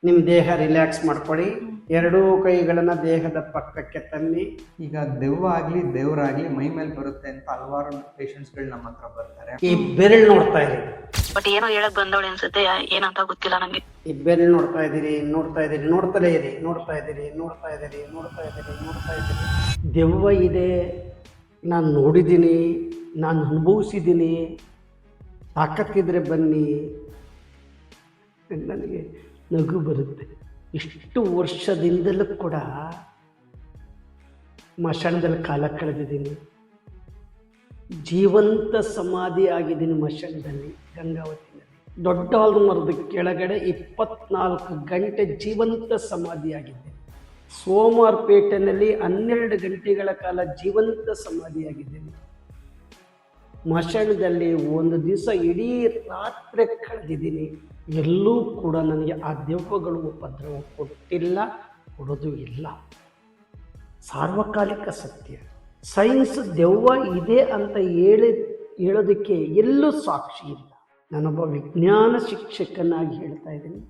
ನಿಮ್ಮ ದೇಹ ರಿಲ್ಯಾಕ್ಸ್ ಮಾಡ್ಕೊಳ್ಳಿ. ಎರಡೂ ಕೈಗಳನ್ನ ದೇಹದ ಪಕ್ಕಕ್ಕೆ ತನ್ನಿ. ಈಗ ದೆವ್ವ ಆಗ್ಲಿ ದೇವರಾಗ್ಲಿ ಮೈ ಮೇಲೆ ಬರುತ್ತೆ ಅಂತ ಹಲವಾರು ಪೇಷಂಟ್ಸ್ಗಳು ನಮ್ಮ ಹತ್ರ ಬರ್ತಾರೆ. ಈ ಬೆರಳು ನೋಡ್ತಾ ಇರಿ, ಬಟ್ ಏನೋ ಹೇಳಕ್ ಬಂದವಳೆ ಅನ್ಸುತ್ತೆ, ಏನಂತ ಗೊತ್ತಿಲ್ಲ ನಂಗೆ. ಈ ಬೆರಳು ನೋಡ್ತಾ ಇದ್ದೀರಿ, ನೋಡ್ತಲೇ ಇರಿ, ನೋಡ್ತಾ ಇದ್ದೀರಿ. ದೆವ್ವ ಇದೆ, ನಾನು ನೋಡಿದ್ದೀನಿ, ನಾನು ಅನುಭವಿಸಿದ್ದೀನಿ, ತಾಕತ್ತಿದ್ರೆ ಬನ್ನಿ. ನನಗೆ ನಗು ಬರುತ್ತೆ. ಇಷ್ಟು ವರ್ಷದಿಂದಲೂ ಕೂಡ ಮಶಾಣದಲ್ಲಿ ಕಾಲ ಕಳೆದಿದ್ದೀನಿ. ಜೀವಂತ ಸಮಾಧಿ ಆಗಿದ್ದೀನಿ ಮಶಾಣದಲ್ಲಿ, ಗಂಗಾವತಿನಲ್ಲಿ. ದೊಡ್ಡ ಮರದ ಕೆಳಗಡೆ 24 ಗಂಟೆ ಜೀವಂತ ಸಮಾಧಿಯಾಗಿದ್ದೆ. ಸೋಮವಾರಪೇಟೆಯಲ್ಲಿ 12 ಗಂಟೆಗಳ ಕಾಲ ಜೀವಂತ ಸಮಾಧಿಯಾಗಿದ್ದೇನೆ. ಮಶಾಣದಲ್ಲಿ ಒಂದು ದಿವಸ ಇಡೀ ರಾತ್ರಿ ಕಳೆದಿದ್ದೀನಿ. ಎಲ್ಲೂ ಕೂಡ ನನಗೆ ಆ ದೆವ್ವಗಳು ಉಪದ್ರವ ಕೊಟ್ಟಿಲ್ಲ, ಕೊಡೋದು ಇಲ್ಲ. ಸಾರ್ವಕಾಲಿಕ ಸತ್ಯ. ಸೈನ್ಸ್ ದೆವ್ವ ಇದೆ ಅಂತ ಹೇಳೋದಕ್ಕೆ ಎಲ್ಲೂ ಸಾಕ್ಷಿ ಇಲ್ಲ. ನಾನೊಬ್ಬ ವಿಜ್ಞಾನ ಶಿಕ್ಷಕನಾಗಿ ಹೇಳ್ತಾ ಇದ್ದೀನಿ,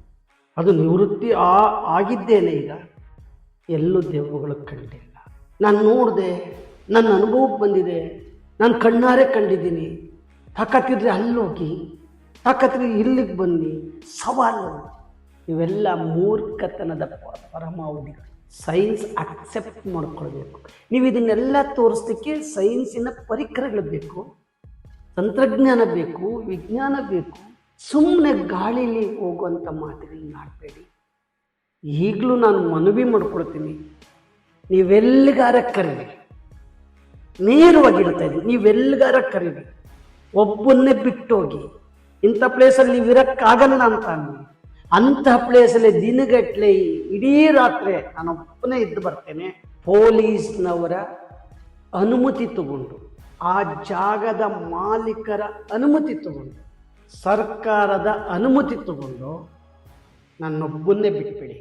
ಅದು ನಿವೃತ್ತಿ ಆಗಿದ್ದೇನೆ. ಈಗ ಎಲ್ಲೂ ದೆವ್ವಗಳು ಕಂಡಿಲ್ಲ. ನಾನು ನೋಡಿದೆ, ನನ್ನ ಅನುಭವಕ್ಕೆ ಬಂದಿದೆ, ನಾನು ಕಣ್ಣಾರೆ ಕಂಡಿದ್ದೀನಿ. ತಾಕತ್ತಿದ್ರೆ ಅಲ್ಲೋಗಿ, ತಾಕತ್ತಿದ್ರೆ ಇಲ್ಲಿಗೆ ಬನ್ನಿ, ಸವಾಲು. ಇವೆಲ್ಲ ಮೂರ್ಖತನದ ಪರಮಾವಧಿಗಳು. ಸೈನ್ಸ್ ಅಕ್ಸೆಪ್ಟ್ ಮಾಡ್ಕೊಳ್ಬೇಕು. ನೀವು ಇದನ್ನೆಲ್ಲ ತೋರಿಸ್ಲಿಕ್ಕೆ ಸೈನ್ಸಿನ ಪರಿಕರಗಳು ಬೇಕು, ತಂತ್ರಜ್ಞಾನ ಬೇಕು, ವಿಜ್ಞಾನ ಬೇಕು. ಸುಮ್ಮನೆ ಗಾಳಿಲಿ ಹೋಗುವಂಥ ಮಾತುಗಳನ್ನ ಆಡಬೇಡಿ. ಈಗಲೂ ನಾನು ಮನವಿ ಮಾಡ್ಕೊಳ್ತೀನಿ, ನೀವೆಲ್ಲಿಗಾರ ಕರೀರಿ, ನೇರವಾಗಿ ಹೇಳ್ತಾ ಇದ್ದೀನಿ, ನೀವೆಲ್ಲಿಗಾರ ಕರೀರಿ, ಒಬ್ಬನ್ನೇ ಬಿಟ್ಟೋಗಿ. ಇಂಥ ಪ್ಲೇಸಲ್ಲಿ ನೀವು ಇರೋಕ್ಕಾಗಲ್ಲ ಅಂತ ಅನ್ನಿ, ಅಂಥ ಪ್ಲೇಸಲ್ಲಿ ದಿನಗಟ್ಟಲೆ ಇಡೀ ರಾತ್ರಿ ನಾನೊಬ್ಬನೇ ಇದ್ದು ಬರ್ತೇನೆ. ಪೊಲೀಸ್ನವರ ಅನುಮತಿ ತಗೊಂಡು, ಆ ಜಾಗದ ಮಾಲೀಕರ ಅನುಮತಿ ತಗೊಂಡು, ಸರ್ಕಾರದ ಅನುಮತಿ ತಗೊಂಡು ನನ್ನೊಬ್ಬನ್ನೇ ಬಿಟ್ಬಿಡಿ.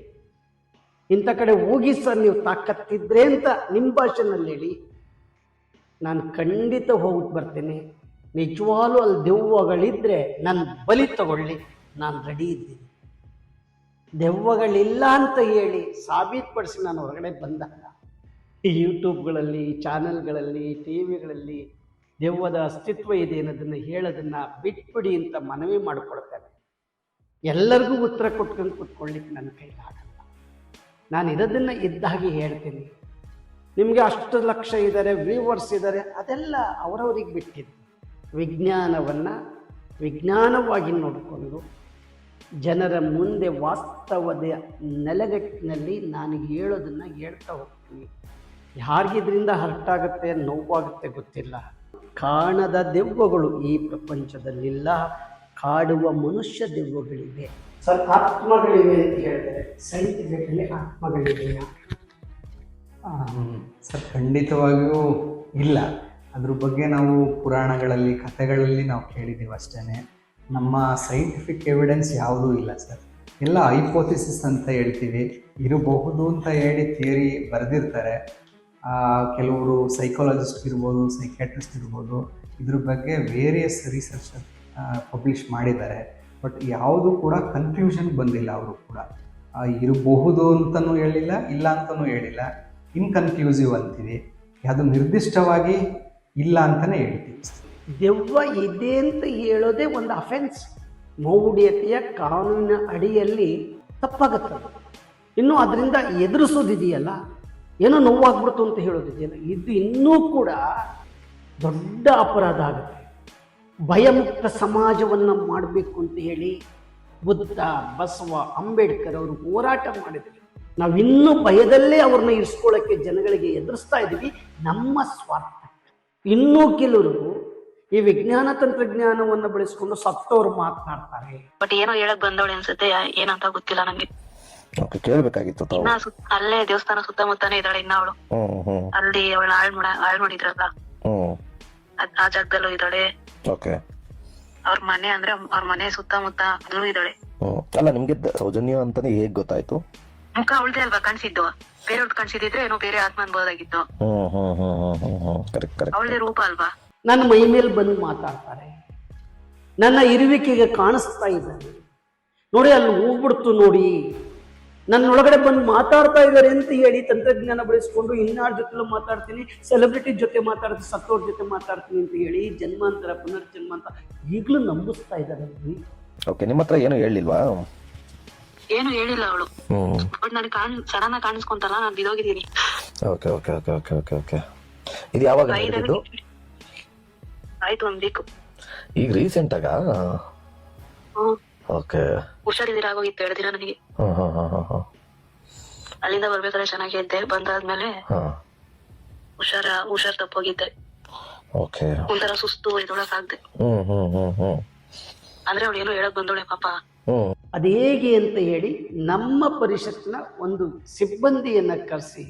ಇಂಥ ಕಡೆ ಹೋಗಿ ಸರ್ ನೀವು ತಾಕತ್ತಿದ್ರೆ ಅಂತ ನಿಮ್ಮ ಭಾಷೆನಲ್ಲಿ ಹೇಳಿ, ನಾನು ಖಂಡಿತ ಹೋಗ್ಬಿಟ್ಟು ಬರ್ತೇನೆ. ನಿಜವಾಗ್ಲೂ ಅಲ್ಲಿ ದೆವ್ವಗಳಿದ್ದರೆ ನನ್ನ ಬಲಿ ತಗೊಳ್ಳಿ, ನಾನು ರೆಡಿ ಇದ್ದೀನಿ. ದೆವ್ವಗಳಿಲ್ಲ ಅಂತ ಹೇಳಿ ಸಾಬೀತುಪಡಿಸಿ ನಾನು ಹೊರಗಡೆ ಬಂದಾಗ ಯೂಟ್ಯೂಬ್ಗಳಲ್ಲಿ, ಚಾನಲ್ಗಳಲ್ಲಿ, ಟಿ ವಿಗಳಲ್ಲಿ ದೆವ್ವದ ಅಸ್ತಿತ್ವ ಇದೆ ಅನ್ನೋದನ್ನು ಹೇಳೋದನ್ನು ಬಿಟ್ಬಿಡಿ ಅಂತ ಮನವಿ ಮಾಡಿಕೊಳ್ತೇನೆ. ಎಲ್ಲರಿಗೂ ಉತ್ತರ ಕೊಟ್ಕೊಂಡು ಕೂತ್ಕೊಳ್ಳಿಕ್ಕೆ ನನ್ನ ಕೈಲಾಗಲ್ಲ. ನಾನು ಇರೋದನ್ನು ಇದ್ದಾಗಿ ಹೇಳ್ತೀನಿ. ನಿಮಗೆ 10 ಲಕ್ಷ ಇದ್ದಾರೆ, ವ್ಯೂವರ್ಸ್ ಇದ್ದಾರೆ, ಅದೆಲ್ಲ ಅವರವರಿಗೆ ಬಿಟ್ಟಿದ್ದು. ವಿಜ್ಞಾನವನ್ನು ವಿಜ್ಞಾನವಾಗಿ ನೋಡಿಕೊಂಡು ಜನರ ಮುಂದೆ ವಾಸ್ತವದ ನೆಲೆಗಟ್ಟಿನಲ್ಲಿ ನಾನು ಹೇಳೋದನ್ನು ಹೇಳ್ತಾ ಹೋಗ್ತೀನಿ. ಯಾರಿಗಿದ್ರಿಂದ ಹರ್ಟಾಗುತ್ತೆ, ನೋವಾಗುತ್ತೆ ಗೊತ್ತಿಲ್ಲ. ಕಾಣದ ದೆವ್ವಗಳು ಈ ಪ್ರಪಂಚದಲ್ಲಿಲ್ಲ, ಕಾಡುವ ಮನುಷ್ಯ ದೆವ್ವಗಳಿವೆ. ಸರ್, ಆತ್ಮಗಳಿವೆ ಅಂತ ಹೇಳ್ತಾರೆ, ಸೈಂಟಿಫಿಕಲಿ ಆತ್ಮಗಳಿವೆಯಾ? ಸರ್, ಖಂಡಿತವಾಗಿಯೂ ಇಲ್ಲ. ಅದ್ರ ಬಗ್ಗೆ ನಾವು ಪುರಾಣಗಳಲ್ಲಿ, ಕಥೆಗಳಲ್ಲಿ ನಾವು ಕೇಳಿದ್ದೀವಿ ಅಷ್ಟೇ. ನಮ್ಮ ಸೈಂಟಿಫಿಕ್ ಎವಿಡೆನ್ಸ್ ಯಾವುದೂ ಇಲ್ಲ ಸರ್. ಎಲ್ಲ ಹೈಪೋಥಿಸಿಸ್ ಅಂತ ಹೇಳ್ತೀವಿ, ಇರಬಹುದು ಅಂತ ಹೇಳಿ ಥಿಯರಿ ಬರೆದಿರ್ತಾರೆ. ಕೆಲವರು ಸೈಕಾಲಜಿಸ್ಟ್ ಇರ್ಬೋದು, ಸೈಕ್ಯಾಟ್ರಿಸ್ಟ್ ಇರ್ಬೋದು, ಇದ್ರ ಬಗ್ಗೆ ವೇರಿಯಸ್ ರಿಸರ್ಚ್ ಪಬ್ಲಿಷ್ ಮಾಡಿದ್ದಾರೆ. ಬಟ್ ಯಾವುದೂ ಕೂಡ ಕನ್ಫ್ಯೂಷನ್ ಬಂದಿಲ್ಲ. ಅವರು ಕೂಡ ಇರಬಹುದು ಅಂತಲೂ ಹೇಳಿಲ್ಲ, ಇಲ್ಲ ಅಂತಲೂ ಹೇಳಿಲ್ಲ. ಇನ್ಕನ್ಕ್ಲೂಸಿವ್ ಅಂತೀವಿ, ಯಾವುದು ನಿರ್ದಿಷ್ಟವಾಗಿ ಇಲ್ಲ ಅಂತಲೇ ಹೇಳ್ತೀವಿ. ದೆವ್ವ ಇದೆ ಅಂತ ಹೇಳೋದೇ ಒಂದು ಅಫೆನ್ಸ್. ಮೌಢ್ಯತೆಯ ಕಾನೂನಿನ ಅಡಿಯಲ್ಲಿ ತಪ್ಪಾಗುತ್ತದೆ. ಇನ್ನು ಅದರಿಂದ ಎದುರಿಸೋದಿದೆಯಲ್ಲ, ಏನೋ ನೋವಾಗ್ಬಿಡ್ತು ಅಂತ ಹೇಳೋದಿದೆಯಲ್ಲ, ಇದು ಇನ್ನೂ ಕೂಡ ದೊಡ್ಡ ಅಪರಾಧ ಆಗುತ್ತೆ. ಭಯಮುಕ್ತ ಸಮಾಜವನ್ನು ಮಾಡಬೇಕು ಅಂತ ಹೇಳಿ ಬುದ್ಧ, ಬಸವ, ಅಂಬೇಡ್ಕರ್ ಅವರು ಹೋರಾಟ ಮಾಡಿದರು. ನಾವಿನ್ನೂ ಭಯದಲ್ಲೇ ಅವ್ರನ್ನ ಇರಿಸ್ಕೊಳ್ಳೋಕ್ಕೆ ಜನಗಳಿಗೆ ಎದುರಿಸ್ತಾ ಇದ್ದೀವಿ, ನಮ್ಮ ಸ್ವಾರ್ಥ. ಇನ್ನೂ ಕೆಲವರು ಈ ವಿಜ್ಞಾನ ತಂತ್ರಜ್ಞಾನವನ್ನು ಬಳಸಿಕೊಂಡು ಸತ್ತವರು ಮಾತನಾಡ್ತಾರೆ. ಬಟ್ ಏನೋ ಹೇಳಕ್ ಬಂದವಳೆ ಅನ್ಸುತ್ತೆ, ಏನಂತ ಗೊತ್ತಿಲ್ಲ ನಂಗೆ. ಕೇಳ್ಬೇಕಾಗಿತ್ತು. ಅಲ್ಲೇ ದೇವಸ್ಥಾನ ಸುತ್ತಮುತ್ತಾನೆ ಇದ್ದಾಳೆ ಇನ್ನ ಅವಳು. ಅಲ್ಲಿ ಅವಳ ಹಾಳ್ ಮಾಡಿದ್ರಲ್ಲ, ಆ ಜಾಗದಲ್ಲೂ ಇದ್ದಾಳೆ. ಅವ್ರ ಮನೆ ಅಂದ್ರೆ ಅವ್ರ ಮನೆ ಸುತ್ತಮುತ್ತ ಅಲ್ಲೂ ಇದ್ದಾಳೆ. ಅಲ್ಲ, ನಿಮ್ಗೆ ಸೌಜನ್ಯ ಅಂತಾನೆ ಹೇಗ್ ಗೊತ್ತಾಯ್ತು? ಮುಖ ಅವಳದೇ ಅಲ್ವಾ ಕಾಣಿಸಿದ್ದು, ಬೇರೆಯವ್ರದ್ದು ಕಾಣಿಸಿದ್ರೆ ಏನೋ ಬೇರೆ ಆತ್ಮ ಅನ್ಬೋದಾಗಿತ್ತು. ಅವಳದೇ ರೂಪ ಅಲ್ವಾ. ನನ್ನ ಮೈ ಮೇಲೆ ಬಂದು ಮಾತಾಡ್ತಾರೆ, ನನ್ನ ಇರುವಿಕೆಗೆ ಕಾಣಿಸ್ತಾ ಇದ್ದಾರೆ. ನೋಡಿ, ಅಲ್ಲಿ ಹೋಗ್ಬಿಡ್ತು ನೋಡಿ, ನನ್ನೊಳಗಡೆ ಬಂದು ಮಾತಾಡ್ತಾ ಇದ್ದಾರೆ ಅಂತ ಹೇಳಿ ತಂತ್ರಜ್ಞಾನ ಬಳಸ್ಕೊಂಡು ಇನ್ನಾರ ಜೊತೆಲೂ ಮಾತಾಡ್ತೀನಿ, ಸೆಲೆಬ್ರಿಟಿ ಜೊತೆ ಮಾತಾಡ್ತೀನಿ, ಸತ್ತೋರ್ ಜೊತೆ ಮಾತಾಡ್ತೀನಿ ಅಂತ ಹೇಳಿ ಜನ್ಮಾಂತರ ಪುನರ್ಜನ್ಮ ಅಂತ ಈಗಲೂ ನಂಬಿಸ್ತಾ ಇದ್ದಾರೆ. ಓಕೆ, ನಿಮ್ಮ ಹತ್ರ ಏನು ಹೇಳಿಲ್ವಾ? ಏನು ಹೇಳಿಲ್ಲ ಅವಳು. ಬಟ್ ನನಗೆ ಸಡನ್ ಆಗಿ ಕಾಣಿಸ್ಕೊಂತಲ್ಲ, ನಾನು ಬಿದೋಗಿದ್ದೀನಿ. Okay okay okay okay okay okay. ಇದು ಯಾವಾಗ ನಡೆದಿದ್ದು? ಆಯ್ತು, 1 ವೀಕ್. ಈಗ ರೀಸೆಂಟ್ ಆಗ? ಓಕೆ. ಹುಷಾರಿದ್ದೀರ ಆಗೋಗಿತ್ತು 2 ದಿನ ನನಗೆ. ಅಲ್ಲಿಂದ ಬರ್ಬೇಕಾದ್ರೆ ಚೆನ್ನಾಗಿ ಇದ್ದೆ, ಬಂದಾದ್ಮೇಲೆ ಹುಷಾರ್ ತಪ್ಪೋಗಿದ್ದೆ. ಓಕೆ. ಒಂಥರ ಸುಸ್ತು, ಇದ್ರೊಳಗಾಗ್ದೆ. ಅಂದ್ರೆ ಅವಳು ಏನೋ ಹೇಳಕ್ ಬಂದೋಳೆ ಪಾಪ. ಅದು ಹೇಗೆ ಅಂತ ಹೇಳಿ ನಮ್ಮ ಪರಿಷತ್ನ ಒಂದು ಸಿಬ್ಬಂದಿಯನ್ನ ಕರೆಸಿ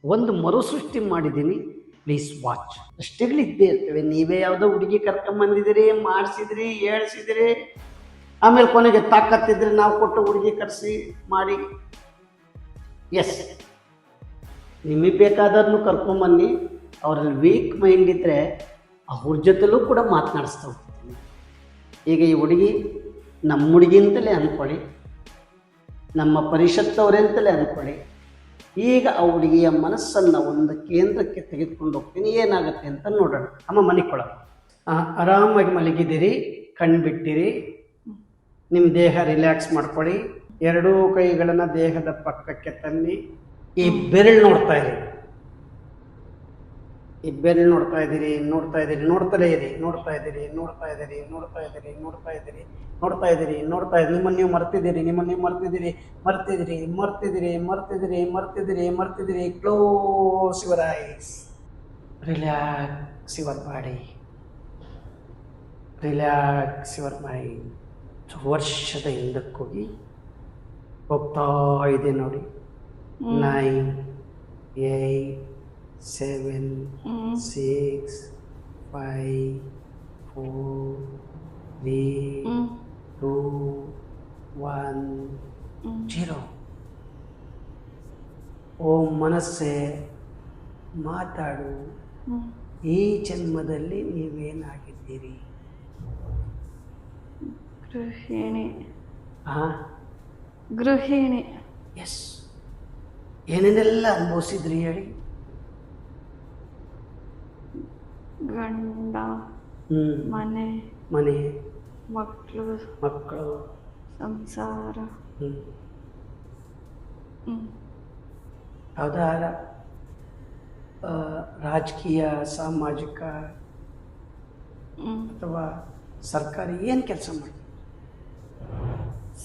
ಒಂದು ಮರುಸೃಷ್ಟಿ ಮಾಡಿದ್ದೀನಿ. Please watch. ಅಷ್ಟೇಗಳಿದ್ದೇ ಇರ್ತವೆ. ನೀವೇ ಯಾವುದೋ ಹುಡುಗಿ ಕರ್ಕೊಂಬಂದಿದ್ದೀರಿ, ಮಾಡಿಸಿದ್ರಿ, ಹೇಳ್ಸಿದ್ರಿ, ಆಮೇಲೆ ಕೊನೆಗೆ ತಾಕತ್ತಿದ್ರೆ ನಾವು ಕೊಟ್ಟು ಹುಡುಗಿ ಕರೆಸಿ ಮಾಡಿ. ಎಸ್, ನಿಮಗೆ ಬೇಕಾದವ್ರನ್ನು ಕರ್ಕೊಂಬನ್ನಿ. ಅವರಲ್ಲಿ ವೀಕ್ ಮೈಂಡ್ ಇದ್ದರೆ ಅವ್ರ ಜೊತೆಲೂ ಕೂಡ ಮಾತನಾಡಿಸ್ತಾ ಹೋಗ್ತೀನಿ. ಈಗ ಈ ಹುಡುಗಿ ನಮ್ಮ ಹುಡುಗಿ ಅಂತಲೇ ಅಂದ್ಕೊಳ್ಳಿ, ನಮ್ಮ ಪರಿಷತ್ತವರೇ ಅಂತಲೇ ಅಂದ್ಕೊಳ್ಳಿ. ಈಗ ಆ ಹುಡುಗಿಯ ಮನಸ್ಸನ್ನು ಒಂದು ಕೇಂದ್ರಕ್ಕೆ ತೆಗೆದುಕೊಂಡು ಹೋಗ್ತೀನಿ, ಏನಾಗುತ್ತೆ ಅಂತ ನೋಡೋಣ. ಅಮ್ಮ ಮನಿಕೊಳ, ಆರಾಮಾಗಿ ಮಲಗಿದ್ದೀರಿ, ಕಣ್ಬಿಟ್ಟಿರಿ, ನಿಮ್ಮ ದೇಹ ರಿಲ್ಯಾಕ್ಸ್ ಮಾಡ್ಕೊಳ್ಳಿ. 2 ಕೈಗಳನ್ನು ದೇಹದ ಪಕ್ಕಕ್ಕೆ ತನ್ನಿ. ಈ ಬೆರಳು ನೋಡ್ತಾ ಇರಿ, ಈ ಬೆರಳು ನೋಡ್ತಾ ಇದ್ದೀರಿ, ನೋಡ್ತಾ ಇದ್ದೀರಿ, ನೋಡ್ತಲೇ ಇರಿ, ನೋಡ್ತಾ ಇದ್ದೀರಿ, ನೋಡ್ತಾ ಇದ್ದೀರಿ, ನೋಡ್ತಾ ಇದ್ದೀರಿ, ನೋಡ್ತಾ ಇದ್ದೀರಿ, ನೋಡ್ತಾ ಇದ್ದೀರಿ, ನೋಡ್ತಾ ಇದ್ದೀರಿ. ನಿಮ್ಮನ್ನು ನೀವು ಮರ್ತಿದ್ದೀರಿ, ನಿಮ್ಮನ್ನು ನೀವು ಮರ್ತಿದ್ದೀರಿ, ಮರ್ತಿದ್ದೀರಿ, ಮರ್ತಿದ್ದೀರಿ, ಮರ್ತಿದ್ದೀರಿ, ಮರ್ತಿದ್ದೀರಿ, ಮರ್ತಿದ್ದೀರಿ. Close your eyes, relax your body, relax your mind. ವರ್ಷದ ಹಿಂದಕ್ಕೋಗಿ ಹೋಗ್ತಾ ಇದೆ ನೋಡಿ. 9, 8, 7, 6, 5, 4, 3, 2, 1, 0. ಓ ಮನಸ್ಸೇ ಮಾತಾಡು, ಈ ಜನ್ಮದಲ್ಲಿ ನೀವೇನಾಗಿದ್ದೀರಿ? ಗೃಹಿಣಿ. ಗೃಹಿಣಿ. ಎಸ್. ಏನೇನೆಲ್ಲ ಅನುಭವಿಸಿದ್ರಿ ಹೇಳಿ? ಗಂಡ, ಮನೆ, ಮಕ್ಕಳು, ಸಂಸಾರ, ಯಾವ್ದಾರ ರಾಜಕೀಯ, ಸಾಮಾಜಿಕ ಅಥವಾ ಸರ್ಕಾರಿ ಏನು ಕೆಲಸ ಮಾಡಿ?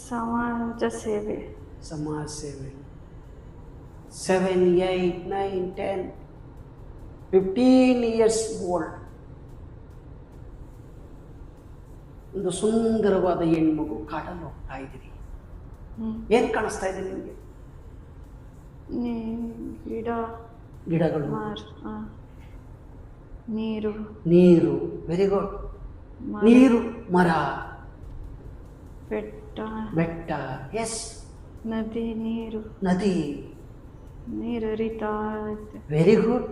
ಸಮಾಜ ಸೇವೆ. ಸಮಾಜ ಸೇವೆ. 7, 8, 9, 10, 15 ಇಯರ್ಸ್ ಓಲ್ಡ್ ಒಂದು ಸುಂದರವಾದ ಹೆಣ್ಮಗು ಕಾಡಲ್ಲಿ ಹೋಗ್ತಾ ಇದ್ದೀರಿ. ಏನು ಕಾಣಿಸ್ತಾ ಇದೆ ನಿಮಗೆ? ಗಿಡಗಳು, ನೀರು. Very good. ನೀರು, ಮರ, ಬೆಟ್ಟ. ಎಸ್. ನದಿ, ನದಿ, ನೀರು ಹರಿತಾ ಇದೆ. Very good.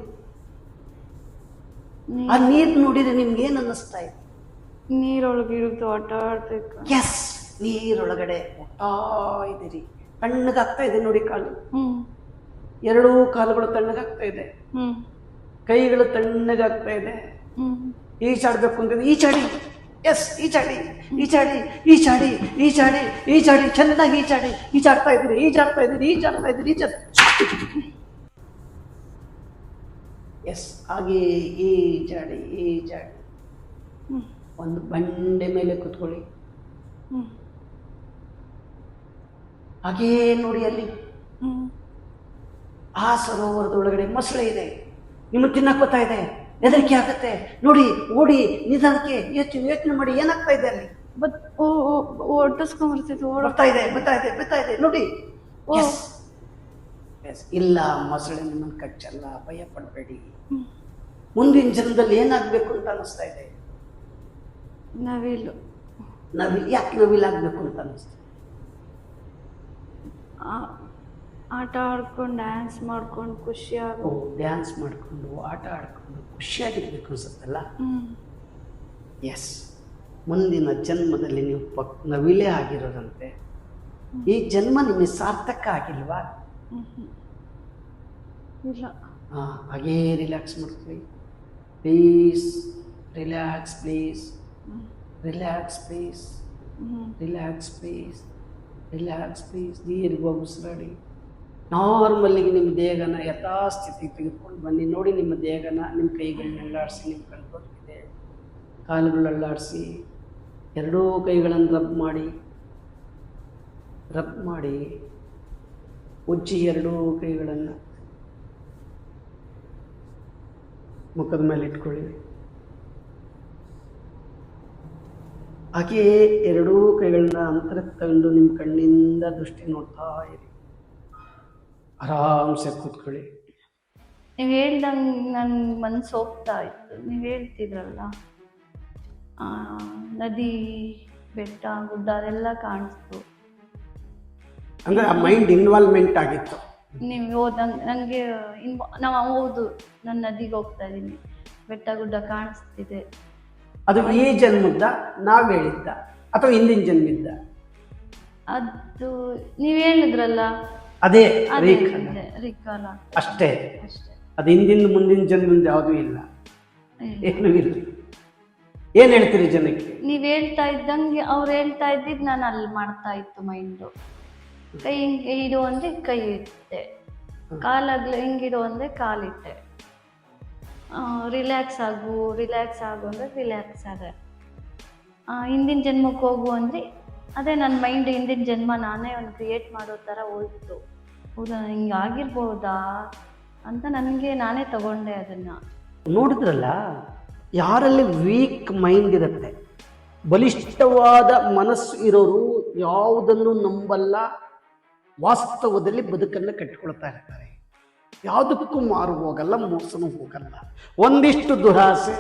ಆ ನೀರು ನೋಡಿದ್ರೆ ನಿಮ್ಗೆ ಏನು ಅನ್ನಿಸ್ತಾ ಇದೆ? ನೀರೊಳಗೆ ಇಳಿದು ಆಟ ಆಡ್ಬೇಕು. ಎಸ್, ನೀರೊಳಗಡೆ ಹೋಗ್ತಾ ಇದ್ದೀರಿ. ತಣ್ಣಗಾಗ್ತಾ ಇದೆ ನೋಡಿ ಕಾಲು. 2 ಕಾಲುಗಳು ತಣ್ಣಗಾಗ್ತಾ ಇದೆ, ಕೈಗಳು ತಣ್ಣಗಾಗ್ತಾ ಇದೆ. ಈಚಾಡ್ಬೇಕು ಅಂತ ಈಚಾಡಿ. ಎಸ್, ಈಚಾಡಿ, ಈಚಾಡಿ, ಈಚಾಡಿ, ಈಚಾಡಿ, ಈಚಾಡಿ, ಚೆನ್ನಾಗಿ ಈಚಾಡಿ. ಈಚಾಡ್ತಾ ಇದ್ದೀರಿ, ಈಚಾಡ್ತಾ ಇದ್ದೀರಿ, ಈಚಾಡ್ತಾ ಇದ್ದೀರಿ, ಎಸ್. ಹಾಗೆ ಈಚಾಡಿ, ಈಚಾಡಿ. ಒಂದು ಬಂಡೆ ಮೇಲೆ ಕೂತ್ಕೊಳ್ಳಿ. ಹಾಗೇ ನೋಡಿ, ಅಲ್ಲಿ ಆ ಸರೋವರದೊಳಗಡೆ ಮೊಸಳೆ ಇದೆ. ನಿಮಗೆ ತಿನ್ನಕ್ಕೆ ಬರ್ತಾ ಇದೆ, ಹೆದರಿಕೆ ಆಗುತ್ತೆ ನೋಡಿ. ಓಡಿ ನಿಧಾನಕ್ಕೆ ಯೋಚನೆ ಮಾಡಿ, ಏನಾಗ್ತಾ ಇದೆ ಅಲ್ಲಿ? ಬರ್ತಾ ಇದೆ ನೋಡಿ. ಇಲ್ಲ, ಮೊಸಳೆ ನಿಮ್ಮನ್ನು ಕಚ್ಚಲ್ಲ, ಭಯ ಪಡಬೇಡಿ. ಮುಂದಿನ ಜನ್ಮದಲ್ಲಿ ಏನಾಗಬೇಕು ಅಂತ ಅನಿಸ್ತಾ ಇದೆ? ನವಿಲು. ಯಾಕೆ ನವಿಲಾಗಬೇಕು ಅಂತ ಅನಿಸ್ತಾ? ಆಟ ಆಡ್ಕೊಂಡು, ಡ್ಯಾನ್ಸ್ ಮಾಡ್ಕೊಂಡು, ಖುಷಿಯಾಗಿ ಡ್ಯಾನ್ಸ್ ಮಾಡಿಕೊಂಡು, ಆಟ ಆಡ್ಕೊಂಡು ಖುಷಿಯಾಗಿರ್ಬೇಕು ಅನ್ಸುತ್ತಲ್ಲ? ಎಸ್. ಮುಂದಿನ ಜನ್ಮದಲ್ಲಿ ನೀವು ನವಿಲೇ ಆಗಿರೋದಂತೆ. ಈ ಜನ್ಮ ನಿಮಗೆ ಸಾರ್ಥಕ ಆಗಿಲ್ವಾ? ಇಲ್ಲ. ಹಾಂ, ಹಾಗೇ ರಿಲ್ಯಾಕ್ಸ್ ಮಾಡ್ಕೊಳ್ಳಿ please. Relax please, relax please, relax please, relax please. ದೀರ್ಘವಾಗಿ ಉಸಿರಾಡಿ. ನಾರ್ಮಲ್ಲಿಗೆ ನಿಮ್ಮ ದೇಹನ ಯಥಾಸ್ಥಿತಿ ತೆಗೆದುಕೊಂಡು ಬನ್ನಿ. ನೋಡಿ ನಿಮ್ಮ ದೇಹನ, ನಿಮ್ಮ ಕೈಗಳನ್ನ ಅಲ್ಲಾಡಿಸಿ, ನಿಮ್ಮ ಕಣ್ಣಿದೆ ಕಾಲುಗಳು ಅಲ್ಲಾಡಿಸಿ, ಎರಡೂ ಕೈಗಳನ್ನು ರಬ್ ಮಾಡಿ ಉಜ್ಜಿ ಎರಡೂ ಕೈಗಳನ್ನು ಮುಖದ ಮೇಲೆ ಇಟ್ಕೊಳ್ಳಿ. ಹಾಗೆಯೇ ಎರಡೂ ಕೈಗಳನ್ನ ಅಂತರಕ್ಕೆ ತಗೊಂಡು ನಿಮ್ಮ ಕಣ್ಣಿಂದ ದೃಷ್ಟಿ ನೋಡ್ತಾ ಇರಿ. ಆರಾಮ್ಸೆ ಕೂತ್ಕೊಳ್ಳಿ. ನೀವು ಹೇಳ್ದಂಗೆ ನನ್ನ ಮನಸ್ಸು ಹೋಗ್ತಾ ಇತ್ತು. ನೀವು ಹೇಳ್ತಿದ್ರಲ್ಲ, ನದಿ, ಬೆಟ್ಟ, ಗುಡ್ಡ ಅದೆಲ್ಲ ಕಾಣಿಸ್ತು. ಅಂದರೆ ಆ ಮೈಂಡ್ ಇನ್ವಾಲ್ವ್ಮೆಂಟ್ ಆಗಿತ್ತು. ನೀವು ಹೋದಂಗೆ ನನಗೆ ನಾವು ಹೌದು, ನಾನು ನದಿಗೆ ಹೋಗ್ತಾ ಇದ್ದೀನಿ, ಬೆಟ್ಟ ಗುಡ್ಡ ಕಾಣಿಸ್ತಿದೆ. ಅದು ಈ ಜನ್ಮದ ನಾವು ಹೇಳಿದ್ದ ಅಥವಾ ಹಿಂದಿನ ಜನ್ಮಿದ್ದ? ಅದು ನೀವು ಹೇಳಿದ್ರಲ್ಲ, ಅದೇ ಅದೇ ರೀಕಾಲ ರಿಕಾಲ ಅಷ್ಟೇ. ಅಷ್ಟೇ. ಅದು ಹಿಂದಿನ ಮುಂದಿನ ಜನ್ಮದ ಯಾವುದೂ ಇಲ್ಲ, ಏನೂ ಇಲ್ಲ. ಏನು ಹೇಳ್ತೀರಿ ಜನಕ್ಕೆ? ನೀವು ಹೇಳ್ತಾ ಇದ್ದಂಗೆ ಅವ್ರು ಹೇಳ್ತಾ ಇದ್ದಿದ್ದು ನಾನು ಅಲ್ಲಿ ಮಾಡ್ತಾ ಇತ್ತು. ಮೈಂಡು ಕೈ ಹಿಂಗೆ ಇಡು ಅಂದರೆ ಕೈ ಇಟ್ಟೆ, ಕಾಲಾಗ್ಲ ಹಿಂಗಿಡು ಅಂದರೆ ಕಾಲಿಟ್ಟೆ. ರಿಲ್ಯಾಕ್ಸ್ ಆಗು ಅಂದರೆ ರಿಲ್ಯಾಕ್ಸ್ ಆದೆ. ಹಿಂದಿನ ಜನ್ಮಕ್ಕೆ ಹೋಗು ಅಂದರೆ ಅದೇ ನನ್ನ ಮೈಂಡ್ ಹಿಂದಿನ ಜನ್ಮ ನಾನೇ ಒಂದು ಕ್ರಿಯೇಟ್ ಮಾಡೋ ಥರ ಹೋಯ್ತು. ಹೌದಾ, ಹಿಂಗೆ ಆಗಿರ್ಬೋದಾ ಅಂತ ನನಗೆ ನಾನೇ ತಗೊಂಡೆ ಅದನ್ನು. ನೋಡಿದ್ರಲ್ಲ, ಯಾರಲ್ಲಿ ವೀಕ್ ಮೈಂಡ್ ಇರುತ್ತೆ, ಬಲಿಷ್ಠವಾದ ಮನಸ್ಸು ಇರೋರು ಯಾವುದನ್ನು ನಂಬಲ್ಲ, ವಾಸ್ತವದಲ್ಲಿ ಬದುಕನ್ನು ಕಟ್ಟಿಕೊಳ್ತಾ ಇರ್ತಾರೆ. ಯಾವುದಕ್ಕೂ ಮಾರು ಹೋಗಲ್ಲ, ಮೋಸನೂ ಹೋಗಲ್ಲ. ಒಂದಿಷ್ಟು ದುರಾಸೆ,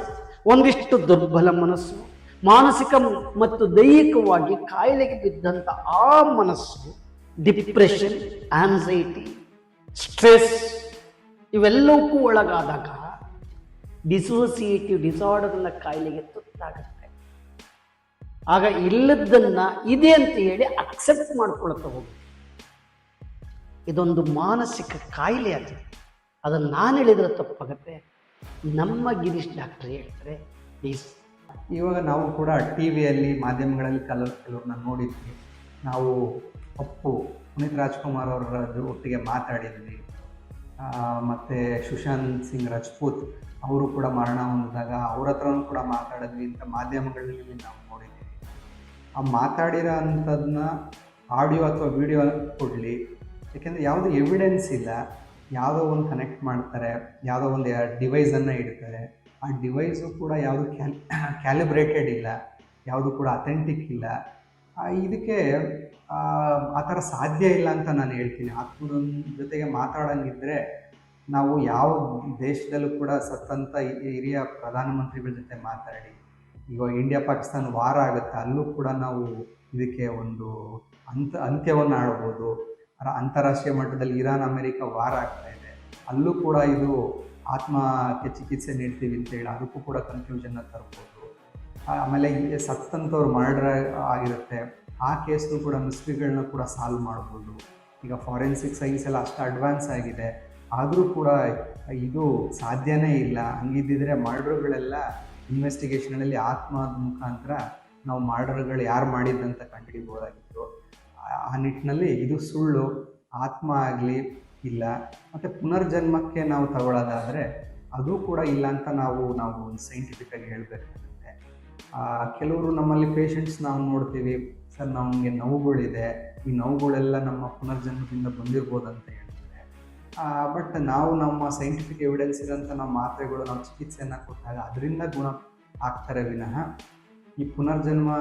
ಒಂದಿಷ್ಟು ದುರ್ಬಲ ಮನಸ್ಸು, ಮಾನಸಿಕ ಮತ್ತು ದೈಹಿಕವಾಗಿ ಕಾಯಿಲೆಗೆ ಬಿದ್ದಂಥ ಆ ಮನಸ್ಸು ಡಿಪ್ರೆಷನ್, ಆನ್ಸೈಟಿ, ಸ್ಟ್ರೆಸ್ ಇವೆಲ್ಲವಕ್ಕೂ ಒಳಗಾದಾಗ ಡಿಸೋಸಿಯೇಟಿವ್ ಡಿಸಾರ್ಡರ್ ಅನ್ನೋ ಕಾಯಿಲೆಗೆ ತುತ್ತಾಗುತ್ತೆ. ಆಗ ಇಲ್ಲದನ್ನ ಇದೆ ಅಂತ ಹೇಳಿ ಅಕ್ಸೆಪ್ಟ್ ಮಾಡ್ಕೊಳ್ತಾ ಹೋಗಿ ಇದೊಂದು ಮಾನಸಿಕ ಕಾಯಿಲೆ ಆಗಿದೆ. ಅದನ್ನು ನಾನು ಹೇಳಿದ್ರೆ ತಪ್ಪಾಗುತ್ತೆ. ನಮ್ಮ ಗಿರೀಶ್ ಡಾಕ್ಟರ್ ಹೇಳ್ತಾರೆ, ಪ್ಲೀಸ್. ಇವಾಗ ನಾವು ಕೂಡ ಟಿ ವಿಯಲ್ಲಿ, ಮಾಧ್ಯಮಗಳಲ್ಲಿ ಕೆಲವ್ರನ್ನ ನೋಡಿದ್ವಿ. ನಾವು ಅಪ್ಪು ಪುನೀತ್ ರಾಜ್ಕುಮಾರ್ ಅವರ ಒಟ್ಟಿಗೆ ಮಾತಾಡಿದ್ವಿ. ಮತ್ತು ಸುಶಾಂತ್ ಸಿಂಗ್ ರಾಜ್ಪೂತ್ ಅವರು ಕೂಡ ಮರಣ ಹೊಂದಿದಾಗ ಅವ್ರ ಹತ್ರನೂ ಕೂಡ ಮಾತಾಡಿದ್ವಿ ಅಂತ ಮಾಧ್ಯಮಗಳಲ್ಲಿ ನಾವು ನೋಡಿದ್ದೀವಿ. ಆ ಮಾತಾಡಿರೋ ಅಂಥದ್ದನ್ನ ಆಡಿಯೋ ಅಥವಾ ವಿಡಿಯೋ ಕೊಡಲಿ, ಯಾಕೆಂದರೆ ಯಾವುದೇ ಎವಿಡೆನ್ಸ್ ಇಲ್ಲ. ಯಾವುದೋ ಒಂದು ಕನೆಕ್ಟ್ ಮಾಡ್ತಾರೆ, ಯಾವುದೋ ಒಂದು ಡಿವೈಸನ್ನು ಇಡ್ತಾರೆ. ಆ ಡಿವೈಸು ಕೂಡ ಯಾವುದು ಕ್ಯಾಲಿಬ್ರೇಟೆಡ್ ಇಲ್ಲ, ಯಾವುದು ಕೂಡ ಅಥೆಂಟಿಕ್ ಇಲ್ಲ. ಇದಕ್ಕೆ ಆ ಥರ ಸಾಧ್ಯ ಇಲ್ಲ ಅಂತ ನಾನು ಹೇಳ್ತೀನಿ. ಆತ್ಮದ ಜೊತೆಗೆ ಮಾತಾಡೋಂಗಿದ್ರೆ ನಾವು ಯಾವ ದೇಶದಲ್ಲೂ ಕೂಡ ಸತ್ತಂಥ ಹಿರಿಯ ಪ್ರಧಾನಮಂತ್ರಿಗಳ ಜೊತೆ ಮಾತಾಡಿ, ಈಗ ಇಂಡಿಯಾ ಪಾಕಿಸ್ತಾನ ವಾರ ಆಗುತ್ತೆ, ಅಲ್ಲೂ ಕೂಡ ನಾವು ಇದಕ್ಕೆ ಒಂದು ಅಂತ್ಯವನ್ನು ಆಡ್ಬೋದು. ಅಂತಾರಾಷ್ಟ್ರೀಯ ಮಟ್ಟದಲ್ಲಿ ಇರಾನ್ ಅಮೆರಿಕ ವಾರ ಆಗ್ತಾ ಇದೆ, ಅಲ್ಲೂ ಕೂಡ ಇದು ಆತ್ಮಕ್ಕೆ ಚಿಕಿತ್ಸೆ ನೀಡ್ತೀವಿ ಅಂತೇಳಿ ಅದಕ್ಕೂ ಕೂಡ ಕನ್ಫ್ಯೂಷನ್ನ ತರ್ಬೋದು. ಆಮೇಲೆ ಸತ್ತಂಥವ್ರು ಮರ್ಡರ್ ಆಗಿರುತ್ತೆ, ಆ ಕೇಸ್ನು ಕೂಡ ಮಿಸ್ಟ್ರಿಗಳನ್ನ ಕೂಡ ಸಾಲ್ವ್ ಮಾಡ್ಬೋದು. ಈಗ ಫಾರೆನ್ಸಿಕ್ ಸೈನ್ಸ್ ಎಲ್ಲ ಅಷ್ಟು ಅಡ್ವಾನ್ಸ್ ಆಗಿದೆ, ಆದರೂ ಕೂಡ ಇದು ಸಾಧ್ಯನೇ ಇಲ್ಲ. ಹಂಗಿದ್ದಿದ್ರೆ ಮರ್ಡರ್ಗಳೆಲ್ಲ ಇನ್ವೆಸ್ಟಿಗೇಷನಲ್ಲಿ ಆತ್ಮದ ಮುಖಾಂತರ ನಾವು ಮರ್ಡರ್ಗಳು ಯಾರು ಮಾಡಿದ್ದಂತ ಕಂಡುಹಿಡಿಬೋದಾಗಿತ್ತು. ಆ ನಿಟ್ಟಿನಲ್ಲಿ ಇದು ಸುಳ್ಳು, ಆತ್ಮ ಆಗಲಿ ಇಲ್ಲ. ಮತ್ತು ಪುನರ್ಜನ್ಮಕ್ಕೆ ನಾವು ತಗೊಳ್ಳೋದಾದರೆ ಅದು ಕೂಡ ಇಲ್ಲ ಅಂತ ನಾವು ಒಂದು ಸೈಂಟಿಫಿಕ್ಕಾಗಿ ಹೇಳಬೇಕಾಗುತ್ತೆ. ಕೆಲವರು ನಮ್ಮಲ್ಲಿ ಪೇಷಂಟ್ಸ್ ನಾವು ನೋಡ್ತೀವಿ, ಸರ್ ನಮಗೆ ನೋವುಗಳಿದೆ, ಈ ನೋವುಗಳೆಲ್ಲ ನಮ್ಮ ಪುನರ್ಜನ್ಮದಿಂದ ಬಂದಿರ್ಬೋದು ಅಂತ ಹೇಳ್ತಾರೆ. ಬಟ್ ನಾವು ನಮ್ಮ ಸೈಂಟಿಫಿಕ್ ಎವಿಡೆನ್ಸ್ ಇರೋಂಥ ನಮ್ಮ ಮಾತ್ರೆಗಳು, ನಾವು ಚಿಕಿತ್ಸೆಯನ್ನು ಕೊಟ್ಟಾಗ ಅದರಿಂದ ಗುಣ ಆಗ್ತಾರೆ ವಿನಃ ಈ ಪುನರ್ಜನ್ಮ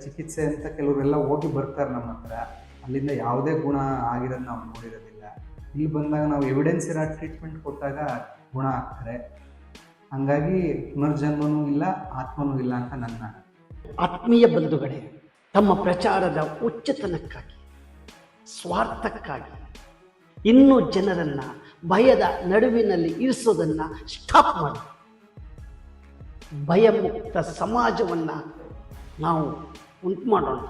ಚಿಕಿತ್ಸೆ ಅಂತ ಕೆಲವರೆಲ್ಲ ಹೋಗಿ ಬರ್ತಾರೆ ನಮ್ಮ ಹತ್ರ, ಅಲ್ಲಿಂದ ಯಾವುದೇ ಗುಣ ಆಗಿರೋದು ನಾವು ನೋಡಿರೋದಿಲ್ಲ. ಇಲ್ಲಿ ಬಂದಾಗ ನಾವು ಎವಿಡೆನ್ಸ್ ಇರೋ ಟ್ರೀಟ್ಮೆಂಟ್ ಕೊಟ್ಟಾಗ ಗುಣ ಆಗ್ತಾರೆ. ಹಾಗಾಗಿ ಪುನರ್ಜನ್ಮನೂ ಇಲ್ಲ, ಆತ್ಮನೂ ಇಲ್ಲ ಅಂತ ನನ್ನ ಆತ್ಮೀಯ ಬಂಧುಗಳೇ, ತಮ್ಮ ಪ್ರಚಾರದ ಉಚ್ಚತನಕ್ಕಾಗಿ, ಸ್ವಾರ್ಥಕ್ಕಾಗಿ ಇನ್ನೂ ಜನರನ್ನು ಭಯದ ನಡುವಿನಲ್ಲಿ ಇರಿಸೋದನ್ನು ಸ್ಟಾಪ್ ಮಾಡಿ ಭಯಮುಕ್ತ ಸಮಾಜವನ್ನು ನಾವು ಉಂಟು ಮಾಡೋಣ.